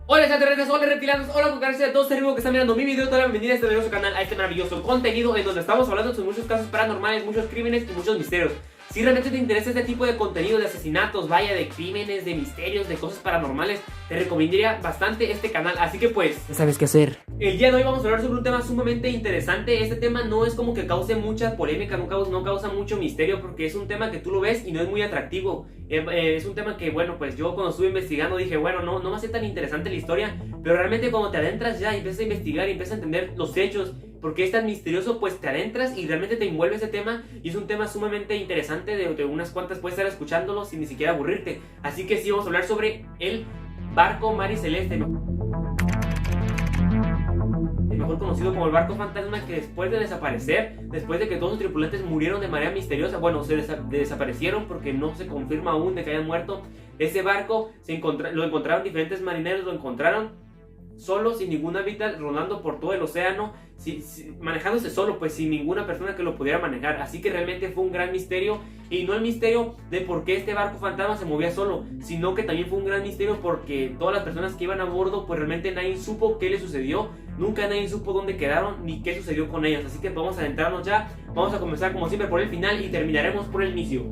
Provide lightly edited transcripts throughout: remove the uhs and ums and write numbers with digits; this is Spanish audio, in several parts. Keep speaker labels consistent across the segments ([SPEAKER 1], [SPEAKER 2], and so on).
[SPEAKER 1] Hola extraterrestres, hola reptilianos, hola cucarachas, a todos ustedes que están mirando mi video, toda la bienvenida a este maravilloso canal, a este maravilloso contenido en donde estamos hablando sobre muchos casos paranormales, muchos crímenes y muchos misterios. Si realmente te interesa este tipo de contenido de asesinatos, vaya, de crímenes, de misterios, de cosas paranormales, te recomendaría bastante este canal, así que pues,
[SPEAKER 2] Ya sabes qué hacer.
[SPEAKER 1] el día de hoy vamos a hablar sobre un tema sumamente interesante. Este tema no es como que cause mucha polémica, no causa mucho misterio, porque es un tema que tú lo ves y no es muy atractivo. Es un tema que, bueno, pues yo cuando estuve investigando dije, bueno, no va a ser tan interesante la historia, pero realmente cuando te adentras ya y empiezas a investigar y empiezas a entender los hechos, porque es tan misterioso, pues te adentras y realmente te envuelve ese tema, y es un tema sumamente interesante, de unas cuantas puedes estar escuchándolo sin ni siquiera aburrirte. Así que sí, vamos a hablar sobre el barco Mari Celeste, mejor conocido como el barco fantasma, que después de desaparecer, después de que todos sus tripulantes murieron de manera misteriosa, bueno, desaparecieron porque no se confirma aún de que hayan muerto. Ese barco lo encontraron diferentes marineros, lo encontraron solo, sin ningún hábitat, rodando por todo el océano, manejándose solo, pues sin ninguna persona que lo pudiera manejar. Así que realmente fue un gran misterio, y no el misterio de por qué este barco fantasma se movía solo, sino que también fue un gran misterio porque todas las personas que iban a bordo, pues realmente nadie supo qué les sucedió, nunca nadie supo dónde quedaron ni qué sucedió con ellos. Así que vamos a adentrarnos ya, vamos a comenzar como siempre por el final y terminaremos por el inicio.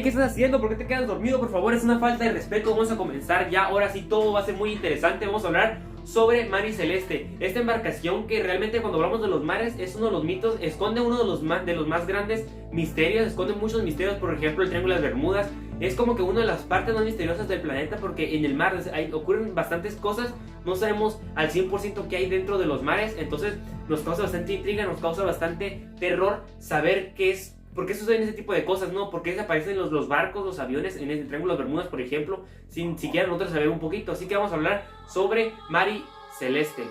[SPEAKER 1] ¿Qué estás haciendo? ¿Por qué te quedas dormido? Por favor, es una falta de respeto. Vamos a comenzar ya, ahora sí todo va a ser muy interesante. Vamos a hablar sobre Mari Celeste, esta embarcación que realmente cuando hablamos de los mares es uno de los mitos, esconde uno de los más grandes misterios, esconde muchos misterios. Por ejemplo, el Triángulo de las Bermudas es como que una de las partes más misteriosas del planeta, porque en el mar ocurren bastantes cosas, no sabemos al 100% qué hay dentro de los mares, entonces nos causa bastante intriga, nos causa bastante terror saber qué es. ¿Por qué suceden ese tipo de cosas, no? ¿Por qué desaparecen los barcos, los aviones en el Triángulo de las Bermudas, por ejemplo, sin siquiera nosotros saber un poquito? Así que vamos a hablar sobre Mari Celeste.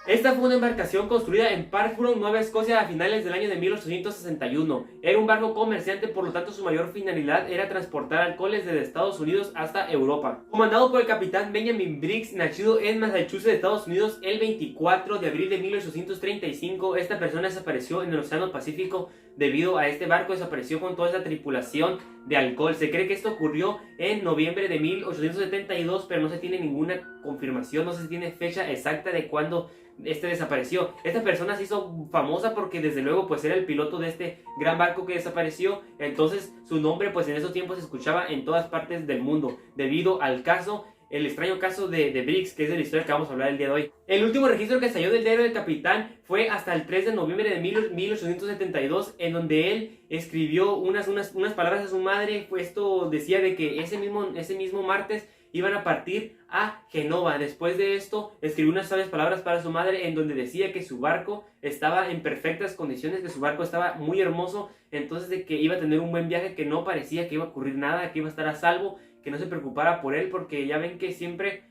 [SPEAKER 1] Esta fue una embarcación construida en Parkborough, Nueva Escocia, a finales del año de 1861. Era un barco comerciante, por lo tanto su mayor finalidad era transportar alcoholes desde Estados Unidos hasta Europa. Comandado por el capitán Benjamin Briggs, nacido en Massachusetts, Estados Unidos, el 24 de abril de 1835, esta persona desapareció en el Océano Pacífico. Debido a este barco desapareció con toda esa tripulación de alcohol. Se cree que esto ocurrió en noviembre de 1872, pero no se tiene ninguna confirmación, no se tiene fecha exacta de cuándo desapareció. Esta persona se hizo famosa porque desde luego pues era el piloto de este gran barco que desapareció, entonces su nombre pues en esos tiempos se escuchaba en todas partes del mundo, debido al caso, el extraño caso de Briggs, que es de la historia que vamos a hablar el día de hoy. El último registro que salió del diario del capitán fue hasta el 3 de noviembre de 1872, en donde él escribió unas palabras a su madre. Esto decía de que ese mismo martes iban a partir a Génova. Después de esto escribió unas sabias palabras para su madre, en donde decía que su barco estaba en perfectas condiciones, que su barco estaba muy hermoso, entonces de que iba a tener un buen viaje, que no parecía que iba a ocurrir nada, que iba a estar a salvo, que no se preocupara por él, porque ya ven que siempre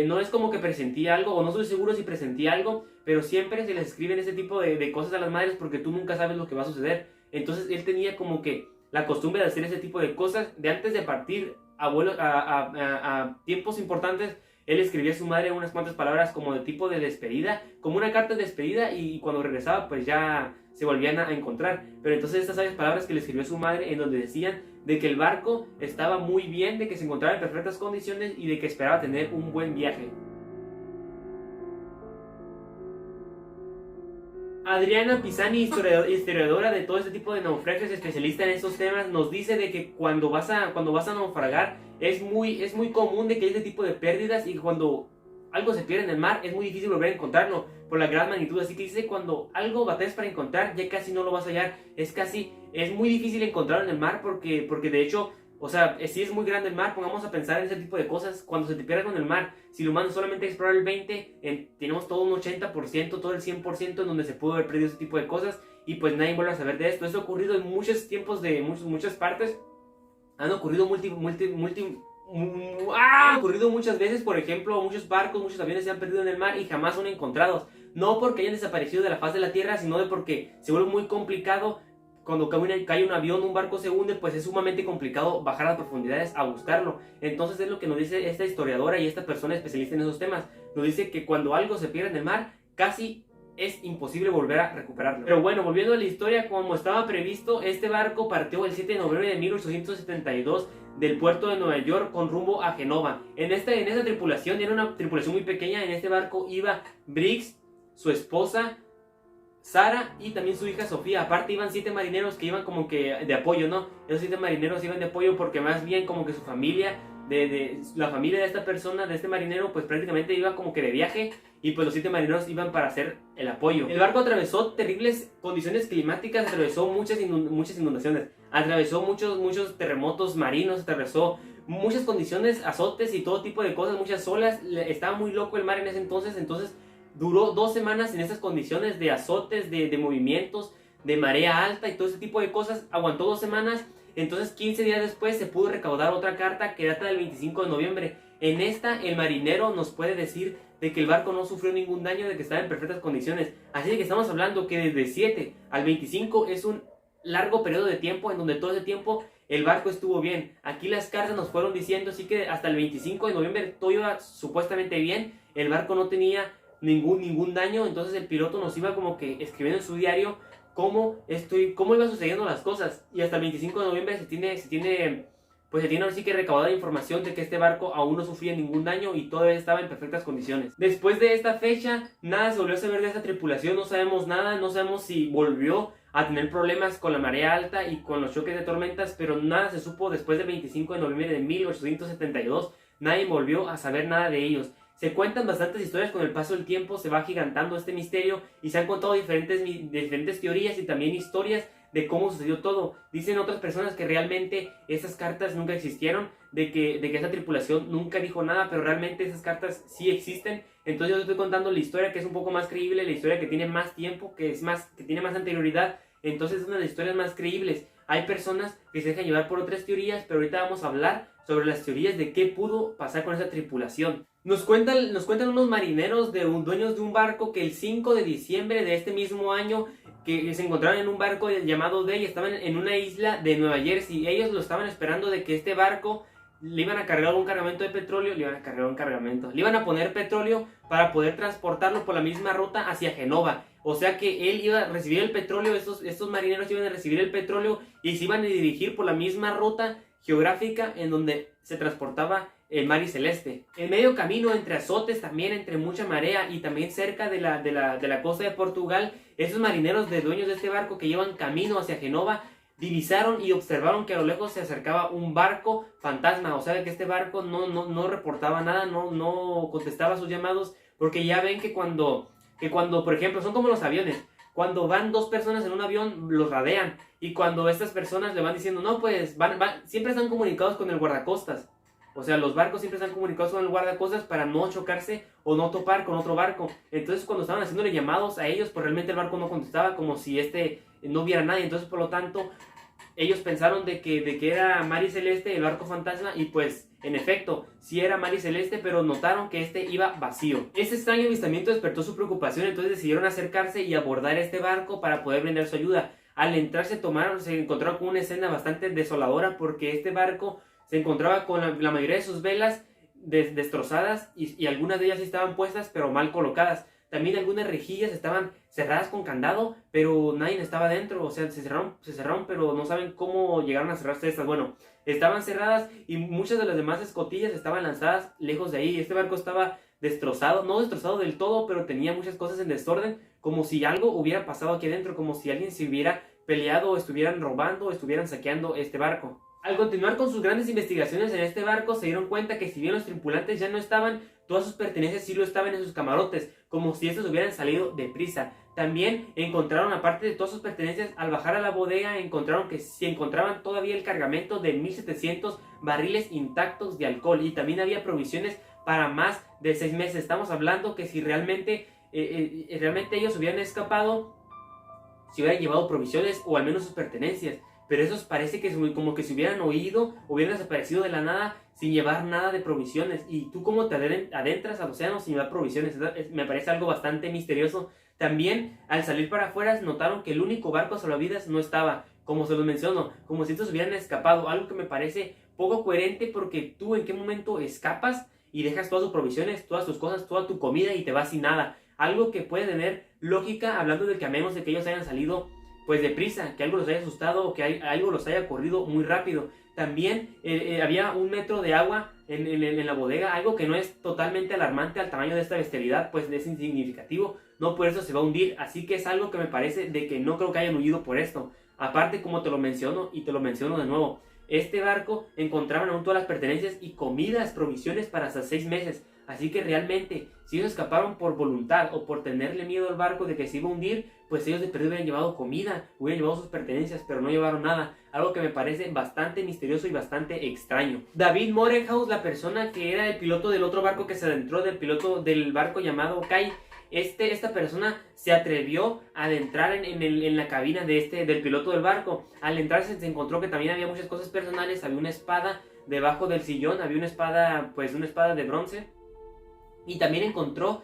[SPEAKER 1] no es como que presentía algo, o no estoy seguro si presentía algo, pero siempre se les escriben ese tipo de cosas a las madres porque tú nunca sabes lo que va a suceder. Entonces él tenía como que la costumbre de hacer ese tipo de cosas, de antes de partir a tiempos importantes. Él escribía a su madre unas cuantas palabras como de tipo de despedida, como una carta de despedida, y cuando regresaba pues ya se volvían a encontrar. Pero entonces estas sabias palabras que le escribió a su madre, en donde decían de que el barco estaba muy bien, de que se encontraba en perfectas condiciones y de que esperaba tener un buen viaje. Adriana Pisani, historiadora de todo este tipo de naufragios, especialista en estos temas, nos dice de que cuando vas a naufragar es muy común de que hay este tipo de pérdidas, y cuando algo se pierde en el mar es muy difícil volver a encontrarlo por la gran magnitud. Así que dice, cuando algo batallas para encontrar, ya casi no lo vas a hallar. Es muy difícil encontrarlo en el mar porque de hecho, o sea, si es muy grande el mar, pongamos a pensar en ese tipo de cosas. Cuando se te pierde con el mar, si lo humano solamente explorar el 20%, tenemos todo un 80%, todo el 100% en donde se pudo haber perdido ese tipo de cosas, y pues nadie vuelve a saber de esto. Esto ha ocurrido en muchos tiempos, muchas partes. Han ocurrido ha ocurrido muchas veces. Por ejemplo, muchos barcos, muchos aviones se han perdido en el mar y jamás son encontrados. no porque hayan desaparecido de la faz de la Tierra, sino de porque se vuelve muy complicado. Cuando cae un avión, un barco se hunde, pues es sumamente complicado bajar a las profundidades a buscarlo. Entonces es lo que nos dice esta historiadora y esta persona especialista en esos temas. Nos dice que cuando algo se pierde en el mar, casi es imposible volver a recuperarlo. Pero bueno, volviendo a la historia, como estaba previsto, este barco partió el 7 de noviembre de 1872 del puerto de Nueva York con rumbo a Genova. En esta tripulación, era una tripulación muy pequeña, en este barco iba Briggs, su esposa, Sara y también su hija Sofía. Aparte iban 7 marineros que iban como que de apoyo, ¿no? Esos 7 marineros iban de apoyo porque más bien como que su familia, la familia de esta persona, de este marinero, pues prácticamente iba como que de viaje y pues los 7 marineros iban para hacer el apoyo. El barco atravesó terribles condiciones climáticas, atravesó muchas inundaciones, atravesó muchos terremotos marinos, atravesó muchas condiciones, azotes y todo tipo de cosas, muchas olas. Estaba muy loco el mar en ese entonces duró 2 semanas en esas condiciones de azotes, de movimientos, de marea alta y todo ese tipo de cosas. Aguantó 2 semanas. Entonces 15 días después se pudo recaudar otra carta que data del 25 de noviembre. En esta el marinero nos puede decir de que el barco no sufrió ningún daño, de que estaba en perfectas condiciones. Así que estamos hablando que desde 7 al 25 es un largo periodo de tiempo en donde todo ese tiempo el barco estuvo bien. Aquí las cartas nos fueron diciendo así que hasta el 25 de noviembre todo iba supuestamente bien. El barco no tenía ningún daño. Entonces el piloto nos iba como que escribiendo en su diario cómo iban sucediendo las cosas. Y hasta el 25 de noviembre se tiene ahora sí que recaudada información de que este barco aún no sufría ningún daño y todavía estaba en perfectas condiciones. Después de esta fecha, nada se volvió a saber de esta tripulación, no sabemos nada, no sabemos si volvió a tener problemas con la marea alta y con los choques de tormentas, pero nada se supo después del 25 de noviembre de 1872, nadie volvió a saber nada de ellos. Se cuentan bastantes historias con el paso del tiempo, se va agigantando este misterio y se han contado diferentes teorías y también historias de cómo sucedió todo. Dicen otras personas que realmente esas cartas nunca existieron, de que esa tripulación nunca dijo nada, pero realmente esas cartas sí existen. Entonces yo estoy contando la historia que es un poco más creíble, la historia que tiene más tiempo, que tiene más anterioridad. Entonces es una de las historias más creíbles. Hay personas que se dejan llevar por otras teorías, pero ahorita vamos a hablar sobre las teorías de qué pudo pasar con esa tripulación. Nos cuentan unos marineros dueños de un barco que el 5 de diciembre de este mismo año que se encontraron en un barco llamado Day, estaban en una isla de Nueva Jersey. Ellos lo estaban esperando de que este barco le iban a cargar un cargamento de petróleo, le iban a poner petróleo para poder transportarlo por la misma ruta hacia Genova. O sea que él iba a recibir el petróleo, estos marineros iban a recibir el petróleo y se iban a dirigir por la misma ruta geográfica en donde se transportaba el mar y celeste. En medio camino, entre azotes, también entre mucha marea y también cerca de la costa de Portugal, esos marineros dueños de este barco que llevan camino hacia Genova divisaron y observaron que a lo lejos se acercaba un barco fantasma. O sea que este barco no reportaba nada, no contestaba sus llamados, porque ya ven que cuando por ejemplo son como los aviones. Cuando van 2 personas en un avión, los radean. Y cuando estas personas le van diciendo, no, pues siempre están comunicados con el guardacostas. O sea, los barcos siempre están comunicados con el guardacostas para no chocarse o no topar con otro barco. Entonces, cuando estaban haciéndole llamados a ellos, pues realmente el barco no contestaba, como si no viera a nadie. Entonces, por lo tanto, ellos pensaron de que era mar y celeste, el barco fantasma, y pues, en efecto, sí era mar y celeste, pero notaron que iba vacío. Este extraño avistamiento despertó su preocupación, entonces decidieron acercarse y abordar este barco para poder brindar su ayuda. Al entrar se encontraron con una escena bastante desoladora, porque este barco se encontraba con la mayoría de sus velas destrozadas y algunas de ellas estaban puestas pero mal colocadas. También algunas rejillas estaban cerradas con candado, pero nadie estaba dentro. O sea, se cerraron, pero no saben cómo llegaron a cerrarse estas. Bueno, estaban cerradas y muchas de las demás escotillas estaban lanzadas lejos de ahí. Este barco estaba destrozado, no destrozado del todo, pero tenía muchas cosas en desorden, como si algo hubiera pasado aquí adentro, como si alguien se hubiera peleado o estuvieran robando o estuvieran saqueando este barco. Al continuar con sus grandes investigaciones en este barco, se dieron cuenta que si bien los tripulantes ya no estaban, todas sus pertenencias sí lo estaban en sus camarotes, como si estos hubieran salido deprisa. También encontraron, aparte de todas sus pertenencias, al bajar a la bodega, encontraron que se encontraban todavía el cargamento de 1700 barriles intactos de alcohol, y también había provisiones para más de 6 meses. Estamos hablando que si realmente ellos hubieran escapado, si hubieran llevado provisiones o al menos sus pertenencias. pero esos parece que como que se hubieran oído, hubieran desaparecido de la nada sin llevar nada de provisiones. Y tú cómo te adentras al océano sin llevar provisiones, me parece algo bastante misterioso. También al salir para afuera notaron que el único barco salvavidas no estaba, como se los menciono, como si estos hubieran escapado, algo que me parece poco coherente porque tú en qué momento escapas y dejas todas tus provisiones, todas tus cosas, toda tu comida y te vas sin nada. Algo que puede tener lógica hablando de que a menos de que ellos hayan salido pues deprisa, que algo los haya asustado o que algo los haya corrido muy rápido. También había 1 metro de agua en la bodega, algo que no es totalmente alarmante al tamaño de esta bestialidad, pues es insignificativo, no por eso se va a hundir, así que es algo que me parece de que no creo que hayan huido por esto. Aparte, como te lo menciono y te lo menciono de nuevo, este barco encontraban aún todas las pertenencias y comidas, provisiones para hasta 6 meses. Así que realmente, si ellos escaparon por voluntad o por tenerle miedo al barco de que se iba a hundir, pues ellos de perdido hubieran llevado comida, hubieran llevado sus pertenencias, pero no llevaron nada. Algo que me parece bastante misterioso y bastante extraño. David Morehouse, la persona que era el piloto del otro barco que se adentró, del piloto del barco llamado Kai, esta persona se atrevió a adentrar en la cabina del piloto del barco. Al entrar se encontró que también había muchas cosas personales, había una espada debajo del sillón, había una espada de bronce. Y también encontró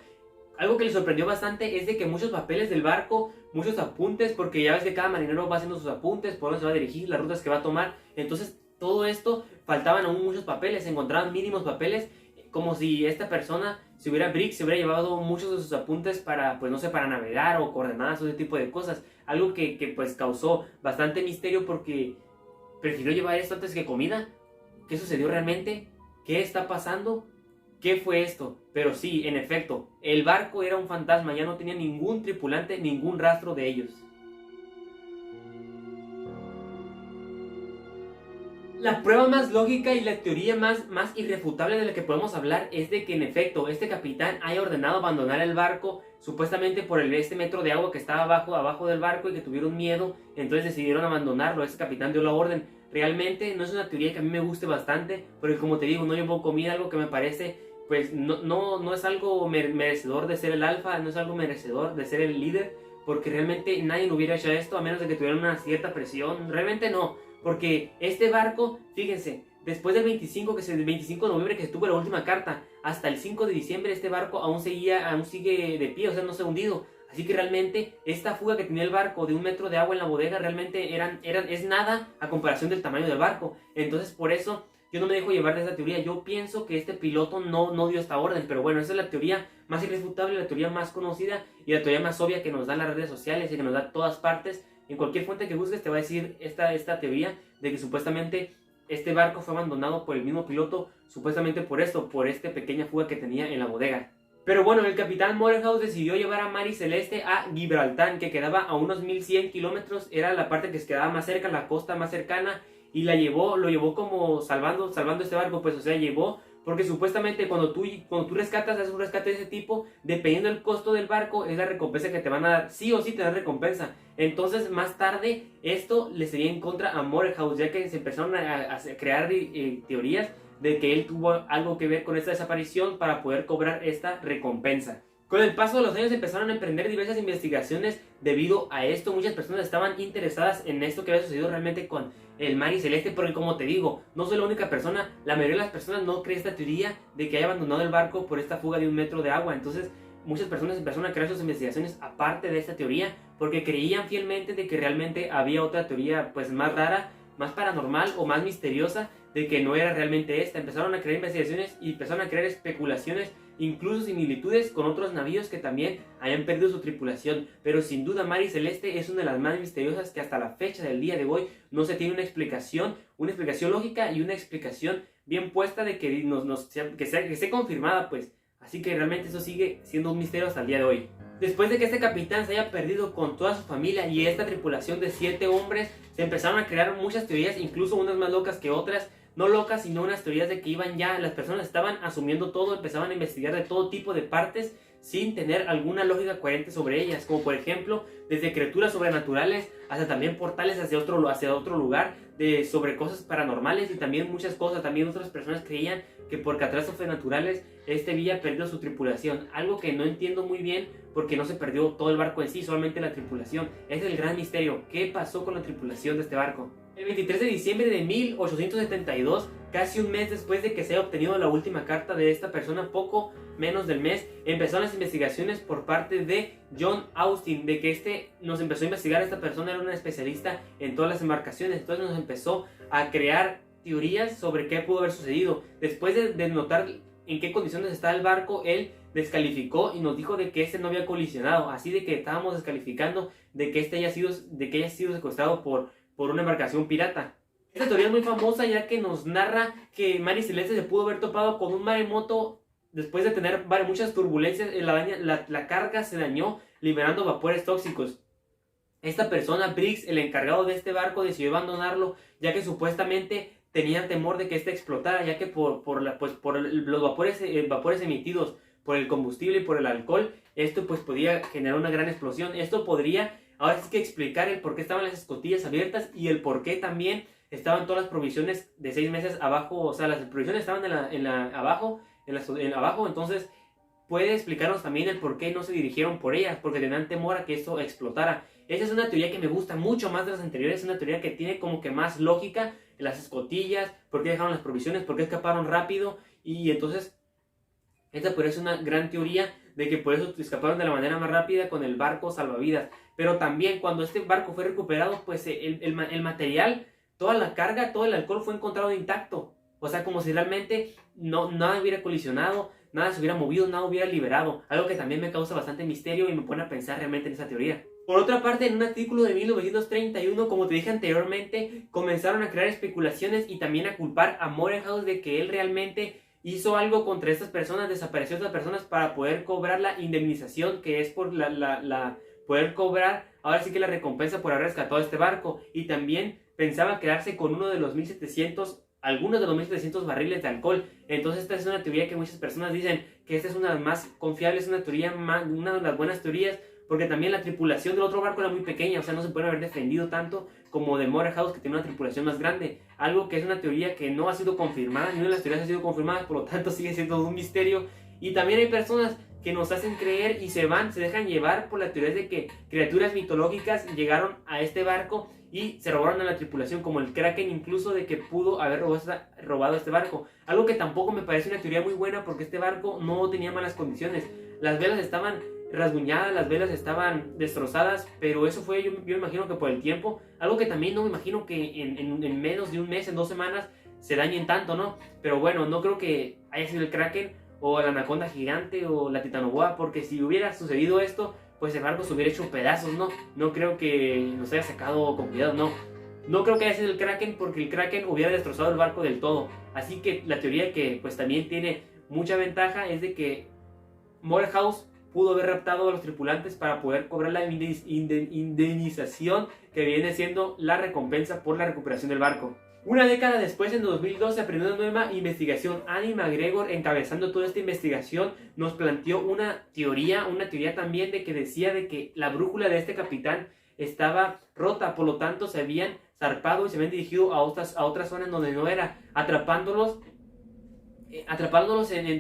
[SPEAKER 1] algo que le sorprendió bastante, es de que muchos papeles del barco, muchos apuntes, porque ya ves que cada marinero va haciendo sus apuntes, por dónde se va a dirigir, las rutas que va a tomar. Entonces todo esto, faltaban aún muchos papeles, se encontraban mínimos papeles, como si esta persona se hubiera llevado muchos de sus apuntes para, pues no sé, para navegar o coordenadas o ese tipo de cosas. Algo que pues causó bastante misterio porque prefirió llevar esto antes que comida. ¿Qué sucedió realmente? ¿Qué está pasando? ¿Qué fue esto? Pero sí, en efecto, el barco era un fantasma, ya no tenía ningún tripulante, ningún rastro de ellos. La prueba más lógica y la teoría más irrefutable de la que podemos hablar es de que en efecto este capitán haya ordenado abandonar el barco supuestamente por este metro de agua que estaba abajo del barco y que tuvieron miedo, entonces decidieron abandonarlo. Ese capitán dio la orden. Realmente no es una teoría que a mí me guste bastante, porque como te digo, no llevó comida, algo que me parece pues no es algo merecedor de ser el alfa, no es algo merecedor de ser el líder, porque realmente nadie lo hubiera hecho esto a menos de que tuvieran una cierta presión. Realmente no, porque este barco, fíjense, después del 25 de noviembre que estuvo la última carta, hasta el 5 de diciembre este barco aún sigue de pie, o sea, no se ha hundido. Así que realmente esta fuga que tenía el barco de 1 metro de agua en la bodega realmente es nada a comparación del tamaño del barco. Entonces por eso yo no me dejo llevar de esta teoría. Yo pienso que este piloto no dio esta orden, pero bueno, esa es la teoría más irrefutable, la teoría más conocida y la teoría más obvia que nos dan las redes sociales y que nos da todas partes. En cualquier fuente que busques te va a decir esta teoría de que supuestamente este barco fue abandonado por el mismo piloto, supuestamente por esta pequeña fuga que tenía en la bodega. Pero bueno, el capitán Morehouse decidió llevar a Mary Celeste a Gibraltar, que quedaba a unos 1100 kilómetros, era la parte que se quedaba más cerca, la costa más cercana, y lo llevó como salvando este barco, pues o sea, porque supuestamente cuando tú rescatas, haces un rescate de ese tipo, dependiendo del costo del barco, es la recompensa que te van a dar, sí o sí te dan recompensa. Entonces más tarde esto le sería en contra a Morehouse, ya que se empezaron a crear teorías de que él tuvo algo que ver con esta desaparición para poder cobrar esta recompensa. Con el paso de los años empezaron a emprender diversas investigaciones debido a esto. Muchas personas estaban interesadas en esto que había sucedido realmente con el Mary Celeste, porque como te digo, no soy la única persona, la mayoría de las personas no cree esta teoría de que haya abandonado el barco por esta fuga de 1 metro de agua. Entonces muchas personas empezaron a crear sus investigaciones aparte de esta teoría, porque creían fielmente de que realmente había otra teoría pues más rara, más paranormal o más misteriosa, de que no era realmente esta. Empezaron a crear investigaciones y empezaron a crear especulaciones, incluso similitudes con otros navíos que también hayan perdido su tripulación. Pero sin duda Mary Celeste es una de las más misteriosas que hasta la fecha del día de hoy no se tiene una explicación lógica y una explicación bien puesta de que que esté confirmada, pues. Así que realmente eso sigue siendo un misterio hasta el día de hoy. Después de que este capitán se haya perdido con toda su familia y esta tripulación de 7 hombres, se empezaron a crear muchas teorías, incluso unas más locas que otras. No locas, sino unas teorías de que las personas estaban asumiendo todo, empezaban a investigar de todo tipo de partes, sin tener alguna lógica coherente sobre ellas, como por ejemplo desde criaturas sobrenaturales hasta también portales hacia otro lugar, sobre cosas paranormales y también muchas cosas. También otras personas creían que por catástrofes naturales había perdido su tripulación, algo que no entiendo muy bien porque no se perdió todo el barco en sí, solamente la tripulación. Es el gran misterio, ¿qué pasó con la tripulación de este barco? El 23 de diciembre de 1872, casi un mes después de que se haya obtenido la última carta de esta persona, poco menos del mes, empezaron las investigaciones por parte de John Austin, de que nos empezó a investigar. Esta persona era una especialista en todas las embarcaciones, entonces nos empezó a crear teorías sobre qué pudo haber sucedido. Después de notar en qué condiciones estaba el barco, él descalificó y nos dijo de que no había colisionado, así de que estábamos descalificando de que haya sido secuestrado por una embarcación pirata. Esta teoría es muy famosa ya que nos narra que Mary Celeste se pudo haber topado con un maremoto después de tener muchas turbulencias. La carga se dañó liberando vapores tóxicos. Esta persona, Briggs, el encargado de este barco, decidió abandonarlo ya que supuestamente tenía temor de que explotara, ya que por los vapores emitidos por el combustible y por el alcohol, esto pues podía generar una gran explosión. Esto podría ahora sí que explicar el por qué estaban las escotillas abiertas y el por qué también estaban todas las provisiones de 6 meses abajo. O sea, las provisiones estaban abajo, entonces puede explicarnos también el por qué no se dirigieron por ellas, porque tenían temor a que esto explotara. Esa es una teoría que me gusta mucho más de las anteriores, es una teoría que tiene como que más lógica. Las escotillas, por qué dejaron las provisiones, por qué escaparon rápido, y entonces esta por eso es una gran teoría de que por eso escaparon de la manera más rápida con el barco salvavidas. Pero también cuando este barco fue recuperado, pues el material, toda la carga, todo el alcohol fue encontrado intacto. O sea, como si realmente nada hubiera colisionado, nada se hubiera movido, nada hubiera liberado. Algo que también me causa bastante misterio y me pone a pensar realmente en esa teoría. Por otra parte, en un artículo de 1931, como te dije anteriormente, comenzaron a crear especulaciones y también a culpar a Morehouse de que él realmente hizo algo contra estas personas, desapareció a estas personas para poder cobrar la indemnización, que es por poder cobrar ahora sí que la recompensa por haber rescatado este barco. Y también pensaba quedarse con algunos de los 1700 barriles de alcohol. Entonces esta es una teoría que muchas personas dicen que esta es una de las más confiables, una de las buenas teorías, porque también la tripulación del otro barco era muy pequeña, o sea, no se puede haber defendido tanto como de Morehouse, que tiene una tripulación más grande. Algo que es una teoría que no ha sido confirmada, ni una de las teorías ha sido confirmada, por lo tanto sigue siendo un misterio. Y también hay personas que nos hacen creer y se dejan llevar por la teoría de que criaturas mitológicas llegaron a este barco y se robaron a la tripulación, como el Kraken, incluso de que pudo haber robado este barco. Algo que tampoco me parece una teoría muy buena, porque este barco no tenía malas condiciones. Las velas estaban rasguñadas, las velas estaban destrozadas, pero eso fue, yo imagino que por el tiempo. Algo que también no me imagino que en menos de un mes, en 2 semanas, se dañen tanto, ¿no? Pero bueno, no creo que haya sido el Kraken o la anaconda gigante o la titanoboa, porque si hubiera sucedido esto, pues el barco se hubiera hecho pedazos, ¿no? No creo que nos haya sacado con cuidado, no. No creo que haya sido el Kraken, porque el Kraken hubiera destrozado el barco del todo. Así que la teoría que pues también tiene mucha ventaja es de que Morehouse pudo haber raptado a los tripulantes para poder cobrar la indemnización que viene siendo la recompensa por la recuperación del barco. Una década después, en 2012, se aprendió una nueva investigación. Annie McGregor, encabezando toda esta investigación, nos planteó una teoría también de que decía de que la brújula de este capitán estaba rota, por lo tanto se habían zarpado y se habían dirigido a otras zonas donde no era, atrapándolos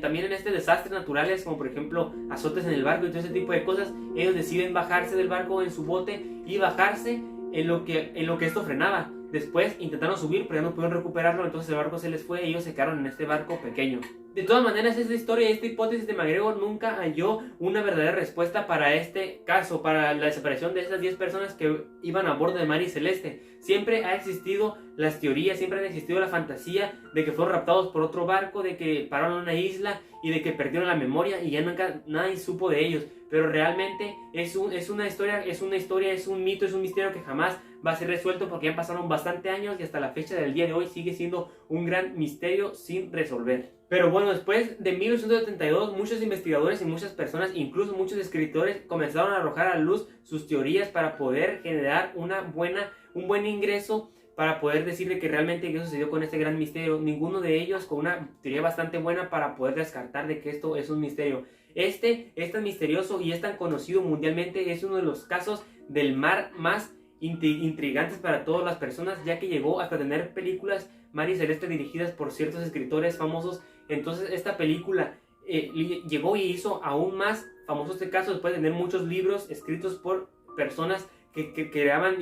[SPEAKER 1] también en desastres naturales, como por ejemplo azotes en el barco y todo ese tipo de cosas. Ellos deciden bajarse del barco en su bote y bajarse en lo que esto frenaba. Después intentaron subir, pero ya no pudieron recuperarlo, entonces el barco se les fue y ellos se quedaron en este barco pequeño. De todas maneras, esta historia, esta hipótesis de McGregor nunca halló una verdadera respuesta para este caso, para la desaparición de esas 10 personas que iban a bordo de Mary Celeste. Siempre ha existido las teorías, siempre ha existido la fantasía de que fueron raptados por otro barco, de que pararon en una isla y de que perdieron la memoria y ya nunca nadie supo de ellos. Pero realmente es una historia, es un mito, es un misterio que jamás va a ser resuelto, porque ya pasaron bastante años y hasta la fecha del día de hoy sigue siendo un gran misterio sin resolver. Pero bueno, después de 1972, muchos investigadores y muchas personas, incluso muchos escritores, comenzaron a arrojar a la luz sus teorías para poder generar un buen ingreso, para poder decirle que realmente qué sucedió con este gran misterio. Ninguno de ellos con una teoría bastante buena para poder descartar de que esto es un misterio. Este es tan misterioso y es tan conocido mundialmente, es uno de los casos del mar más intrigantes para todas las personas, ya que llegó hasta tener películas mar y celeste dirigidas por ciertos escritores famosos. Entonces esta película llegó y hizo aún más famoso este caso después de tener muchos libros escritos por personas que creaban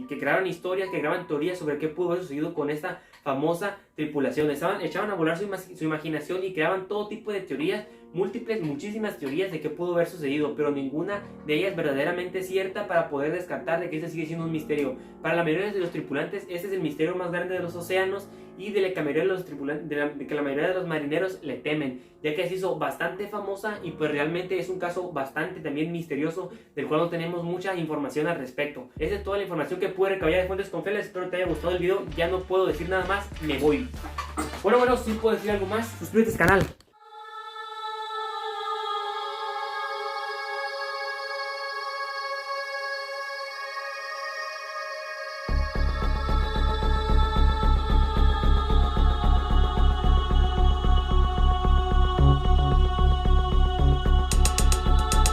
[SPEAKER 1] que crearon historias, que creaban teorías sobre qué pudo haber sucedido con esta famosa tripulación. Echaban a volar su imaginación y creaban todo tipo de teorías, muchísimas teorías de qué pudo haber sucedido, pero ninguna de ellas verdaderamente cierta para poder descartar de que este sigue siendo un misterio. Para la mayoría de los tripulantes, este es el misterio más grande de los océanos y de que la mayoría de los marineros le temen, ya que se hizo bastante famosa y pues realmente es un caso bastante también misterioso del cual no tenemos mucha información al respecto. Esa es toda la información que pude recabar de fuentes confiables. Espero te haya gustado el video, ya no puedo decir nada más, me voy. Bueno, si puedo decir algo más, suscríbete al canal.